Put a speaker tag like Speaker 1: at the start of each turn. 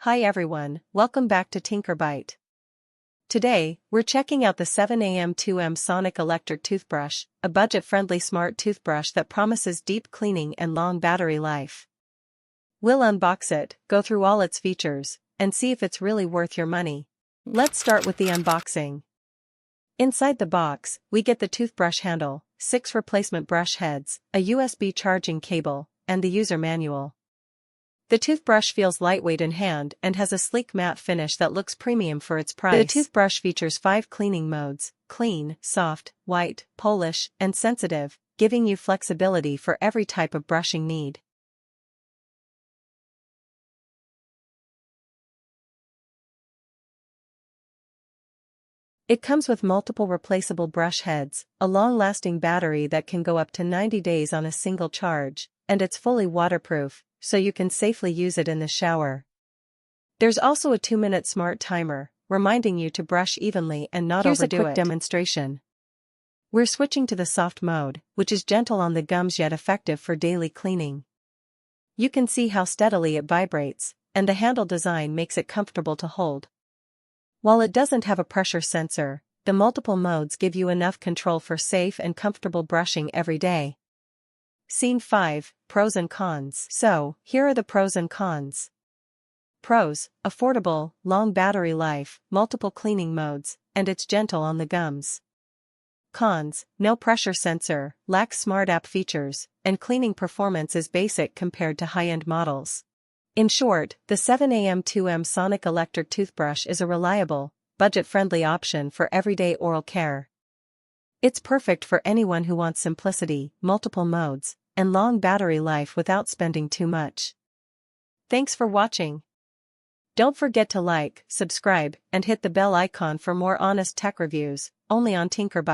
Speaker 1: Hi everyone, welcome back to Tinkerbyte. Today, we're checking out the 7am 2M Sonic Electric Toothbrush, a budget-friendly smart toothbrush that promises deep cleaning and long battery life. We'll unbox it, go through all its features, and see if it's really worth your money. Let's start with the unboxing. Inside the box, we get the toothbrush handle, 6 replacement brush heads, a USB charging cable, and the user manual. The toothbrush feels lightweight in hand and has a sleek matte finish that looks premium for its price. The toothbrush features 5 cleaning modes: clean, soft, white, polish, and sensitive, giving you flexibility for every type of brushing need. It comes with multiple replaceable brush heads, a long-lasting battery that can go up to 90 days on a single charge, and it's fully waterproof, so you can safely use it in the shower. There's also a 2-minute smart timer, reminding you to brush evenly and not overdo it. Here's a quick demonstration. We're switching to the soft mode, which is gentle on the gums yet effective for daily cleaning. You can see how steadily it vibrates, and the handle design makes it comfortable to hold. While it doesn't have a pressure sensor, the multiple modes give you enough control for safe and comfortable brushing every day. Scene 5, Pros and Cons. So, here are the pros and cons. Pros: affordable, long battery life, multiple cleaning modes, and it's gentle on the gums. Cons: no pressure sensor, lacks smart app features, and cleaning performance is basic compared to high-end models. In short, the 7am 2M Sonic Electric Toothbrush is a reliable, budget-friendly option for everyday oral care. It's perfect for anyone who wants simplicity, multiple modes, and long battery life without spending too much. Thanks for watching. Don't forget to like, subscribe, and hit the bell icon for more honest tech reviews, only on Tinkerbyte.